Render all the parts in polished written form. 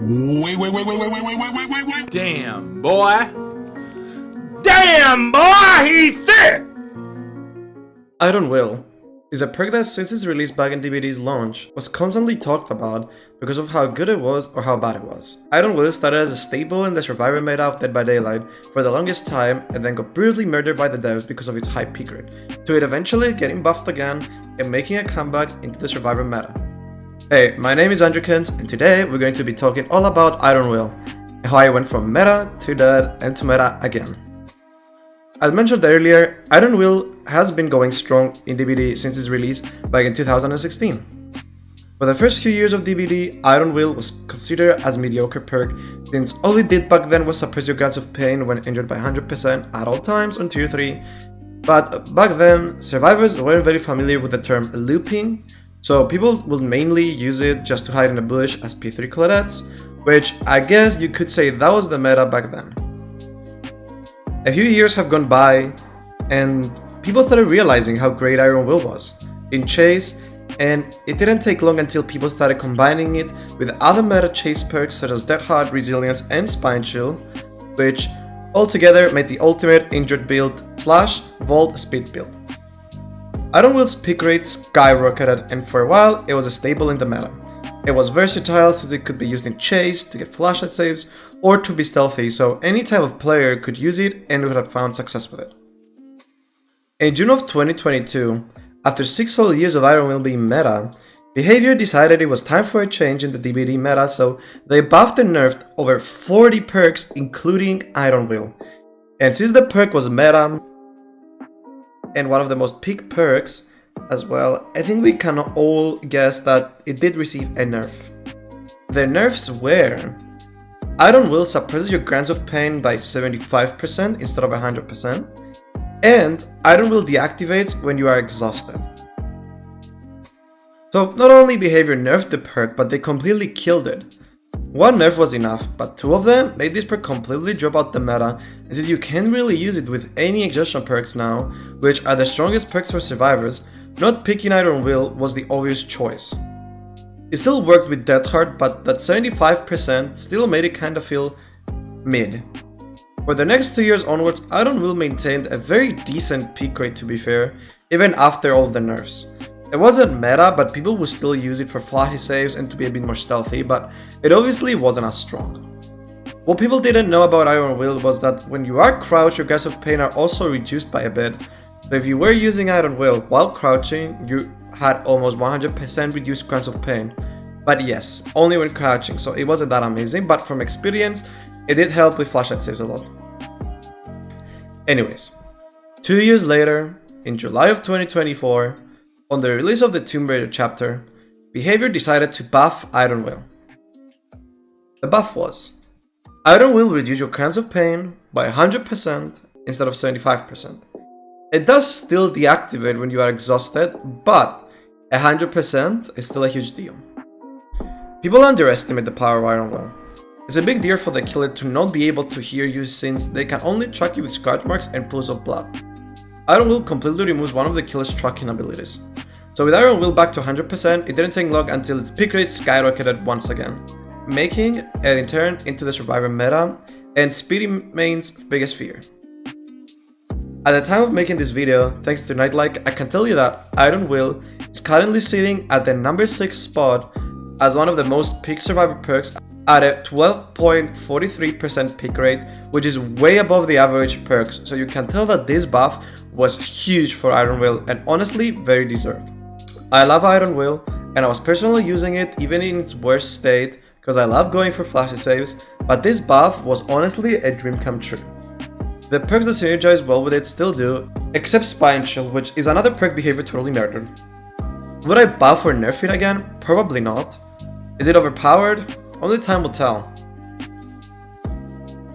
Wait. Damn, boy. Damn, boy, he's sick! Iron Will is a perk that since its release back in DBD's launch was constantly talked about because of how good it was or how bad it was. Iron Will started as a staple in the Survivor meta of Dead by Daylight for the longest time and then got brutally murdered by the devs because of its high peak rate, to it eventually getting buffed again and making a comeback into the Survivor meta. Hey, my name is Andrewkins and today we're going to be talking all about Iron Will, and how I went from meta to dead and to meta again. As mentioned earlier, Iron Will has been going strong in DBD since its release back in 2016. For the first few years of DBD, Iron Will was considered as a mediocre perk since all it did back then was suppress your Grants of Pain when injured by 100% at all times on tier 3, but back then, survivors weren't very familiar with the term looping, so people would mainly use it just to hide in a bush as P3 Claudets, which I guess you could say that was the meta back then. A few years have gone by, and people started realizing how great Iron Will was in Chase, and it didn't take long until people started combining it with other meta Chase perks such as Dead Hard, Resilience, and Spine Chill, which altogether made the ultimate injured build / vault speed build. Iron Will's pick rate skyrocketed, and for a while it was a staple in the meta. It was versatile since it could be used in Chase to get flashlight saves or to be stealthy, so any type of player could use it and would have found success with it. In June of 2022, after 6 whole years of Iron Will being meta, Behavior decided it was time for a change in the DBD meta, so they buffed and nerfed over 40 perks including Iron Will. And since the perk was meta and one of the most picked perks as well, I think we can all guess that it did receive a nerf. The nerfs were: Iron Will suppresses your Grants of Pain by 75% instead of 100%, and Iron Will deactivates when you are exhausted. So not only Behavior nerfed the perk, but they completely killed it. One nerf was enough, but 2 of them made this perk completely drop out the meta, and since you can't really use it with any exhaustion perks now, which are the strongest perks for survivors, not picking Iron Will was the obvious choice. It still worked with Dead Hard, but that 75% still made it kinda feel mid. For the next 2 years onwards, Iron Will maintained a very decent peak rate, to be fair, even after all of the nerfs. It wasn't meta, but people would still use it for flashy saves and to be a bit more stealthy, but it obviously wasn't as strong. What people didn't know about Iron Will was that when you are crouched, your Grants of Pain are also reduced by a bit. So if you were using Iron Will while crouching, you had almost 100% reduced Grants of Pain. But yes, only when crouching, so it wasn't that amazing, but from experience, it did help with flashlight saves a lot. Anyways, 2 years later, in July of 2024, on the release of the Tomb Raider chapter, Behavior decided to buff Iron Will. The buff was: Iron Will reduce your Grants of Pain by 100% instead of 75%. It does still deactivate when you are exhausted, but 100% is still a huge deal. People underestimate the power of Iron Will. It's a big deal for the killer to not be able to hear you since they can only track you with scratch marks and pools of blood. Iron Will completely removes one of the killer's tracking abilities. So with Iron Will back to 100%, it didn't take long until its pick rate skyrocketed once again, making it in turn into the Survivor meta and Speedy main's biggest fear. At the time of making this video, thanks to Nightlight, I can tell you that Iron Will is currently sitting at the number 6 spot as one of the most picked Survivor perks at a 12.43% pick rate, which is way above the average perks, so you can tell that this buff was huge for Iron Will and honestly very deserved. I love Iron Will, and I was personally using it even in its worst state because I love going for flashy saves, but this buff was honestly a dream come true. The perks that synergize well with it still do, except Spine Chill, which is another perk Behavior totally murdered. Would I buff or nerf it again? Probably not. Is it overpowered? Only time will tell.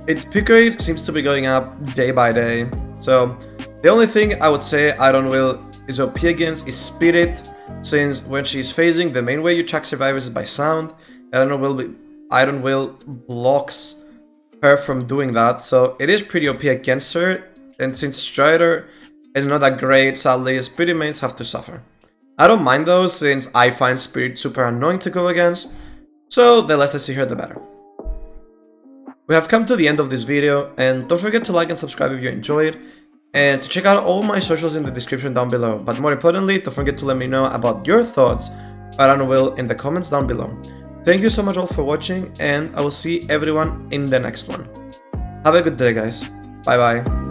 Its pick rate seems to be going up day by day, so the only thing I would say Iron Will is OP against is Spirit, since when she's phasing, the main way you track survivors is by sound, and Iron Will blocks her from doing that, so it is pretty OP against her, and since Strider is not that great, sadly, Spirit mains have to suffer. I don't mind though, since I find Spirit super annoying to go against, so the less I see her the better. We have come to the end of this video, and don't forget to like and subscribe if you enjoyed, and to check out all my socials in the description down below. But more importantly, don't forget to let me know about your thoughts around Will in the comments down below. Thank you so much all for watching, and I will see everyone in the next one. Have a good day, guys. Bye bye.